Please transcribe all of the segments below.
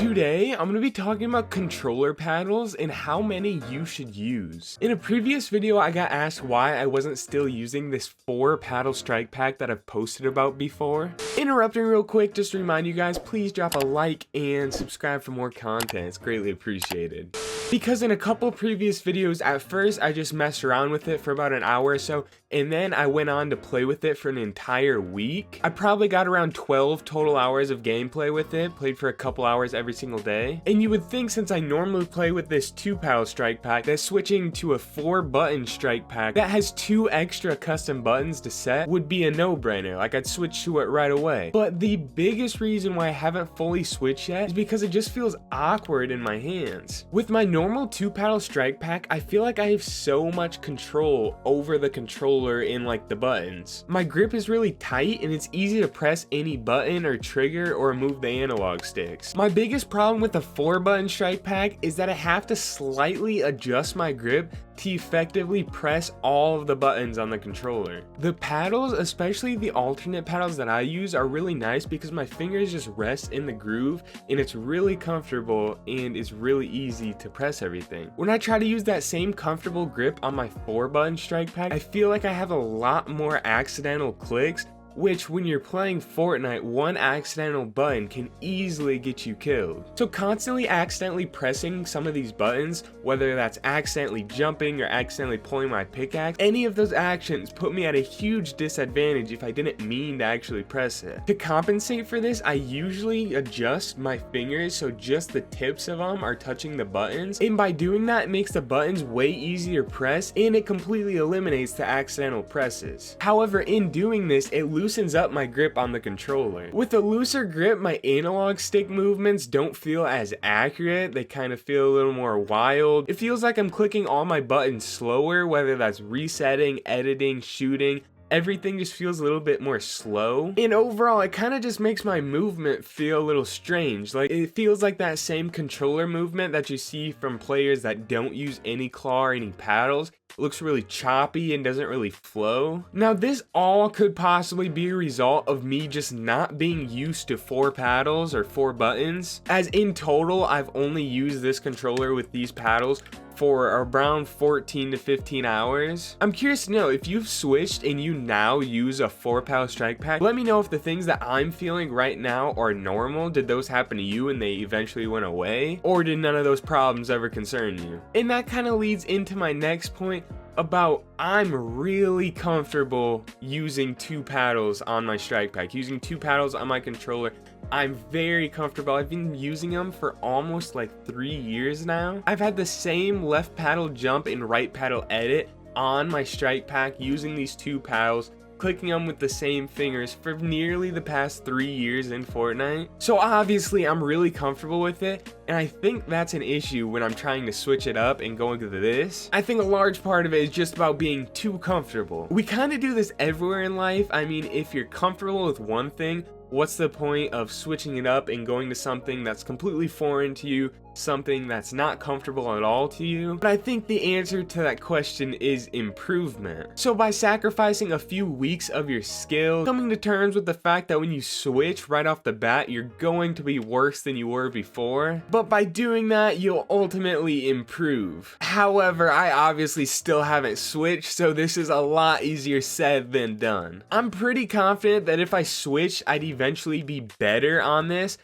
Today, I'm going to be talking about controller paddles and how many you should use. In a previous video, I got asked why I wasn't still using this 4 paddle strike pack that I've posted about before. Interrupting real quick, just to remind you guys, please drop a like and subscribe for more content. It's greatly appreciated. Because in a couple previous videos, at first I just messed around with it for about an hour or so, and then I went on to play with it for an entire week. I probably got around 12 total hours of gameplay with it, played for a couple hours every single day. And you would think, since I normally play with this 2 paddle strike pack, that switching to a 4 button strike pack that has 2 extra custom buttons to set would be a no-brainer, like I'd switch to it right away. But the biggest reason why I haven't fully switched yet is because it just feels awkward in my hands. With my normal 2 paddle strike pack, I feel like I have so much control over the controller in like the buttons. My grip is really tight and it's easy to press any button or trigger or move the analog sticks. My biggest problem with the 4 button strike pack is that I have to slightly adjust my grip to effectively press all of the buttons on the controller. The paddles, especially the alternate paddles that I use, are really nice because my fingers just rest in the groove and it's really comfortable and it's really easy to press everything. When I try to use that same comfortable grip on my 4 button strike pack, I feel like I have a lot more accidental clicks, which when you're playing Fortnite, one accidental button can easily get you killed. So constantly accidentally pressing some of these buttons, whether that's accidentally jumping or accidentally pulling my pickaxe, any of those actions put me at a huge disadvantage if I didn't mean to actually press it. To compensate for this, I usually adjust my fingers so just the tips of them are touching the buttons, and by doing that, it makes the buttons way easier to press and it completely eliminates the accidental presses. However, in doing this, it loosens up my grip on the controller. With a looser grip, my analog stick movements don't feel as accurate. They kind of feel a little more wild. It feels like I'm clicking all my buttons slower, whether that's resetting, editing, shooting. Everything just feels a little bit more slow, and overall it kind of just makes my movement feel a little strange. Like, it feels like that same controller movement that you see from players that don't use any claw or any paddles. It looks really choppy and doesn't really flow. Now, this all could possibly be a result of me just not being used to 4 paddles or 4 buttons, as in total I've only used this controller with these paddles for around 14 to 15 hours. I'm curious to know if you've switched and you now use a 4 paddle strike pack. Let me know if the things that I'm feeling right now are normal. Did those happen to you and they eventually went away? Or did none of those problems ever concern you? And that kind of leads into my next point about I'm really comfortable using 2 paddles on my strike pack, using 2 paddles on my controller. I'm very comfortable. I've been using them for almost like 3 years now. I've had the same left paddle jump and right paddle edit on my strike pack using these 2 paddles, clicking them with the same fingers for nearly the past 3 years in Fortnite. So obviously I'm really comfortable with it, and I think that's an issue when I'm trying to switch it up and going to this. I think a large part of it is just about being too comfortable. We kind of do this everywhere in life. I mean, if you're comfortable with one thing, what's the point of switching it up and going to something that's completely foreign to you, something that's not comfortable at all to you? But I think the answer to that question is improvement. So by sacrificing a few weeks of your skill, coming to terms with the fact that when you switch right off the bat, you're going to be worse than you were before. But by doing that, you'll ultimately improve. However, I obviously still haven't switched, so this is a lot easier said than done. I'm pretty confident that if I switch, I'd eventually be better on this,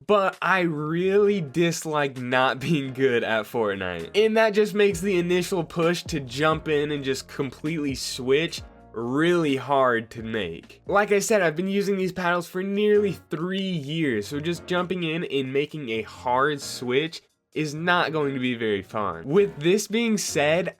but I really dislike not being good at Fortnite. And that just makes the initial push to jump in and just completely switch really hard to make. Like I said, I've been using these paddles for nearly 3 years, so just jumping in and making a hard switch is not going to be very fun. With this being said,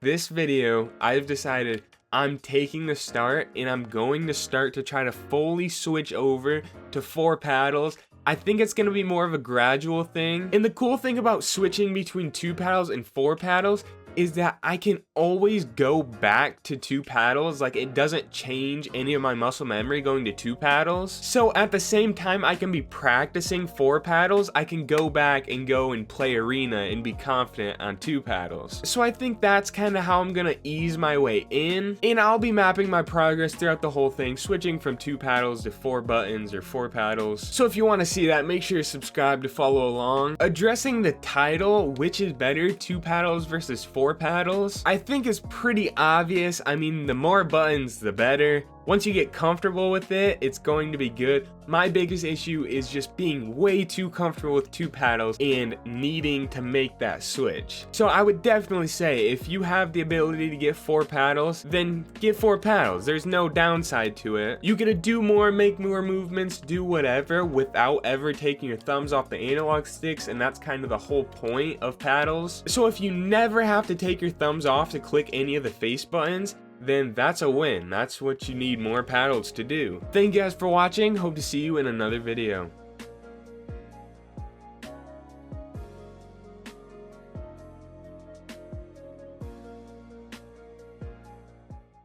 this video, I've decided I'm taking the start and I'm going to start to try to fully switch over to 4 paddles. I think it's going to be more of a gradual thing. And the cool thing about switching between 2 paddles and 4 paddles is that I can always go back to 2 paddles. Like, it doesn't change any of my muscle memory going to 2 paddles. So at the same time I can be practicing 4 paddles, I can go back and go and play arena and be confident on 2 paddles. So I think that's kind of how I'm gonna ease my way in, and I'll be mapping my progress throughout the whole thing, switching from 2 paddles to 4 buttons or 4 paddles. So if you want to see that, make sure you subscribe to follow along. Addressing the title, which is better, 2 paddles versus 4 paddles, I think is pretty obvious. I mean, the more buttons, the better. Once you get comfortable with it, it's going to be good. My biggest issue is just being way too comfortable with 2 paddles and needing to make that switch. So I would definitely say if you have the ability to get 4 paddles, then get 4 paddles. There's no downside to it. You get to do more, make more movements, do whatever without ever taking your thumbs off the analog sticks, and that's kind of the whole point of paddles. So if you never have to take your thumbs off to click any of the face buttons, then that's a win. That's what you need more paddles to do. Thank you guys for watching. Hope to see you in another video.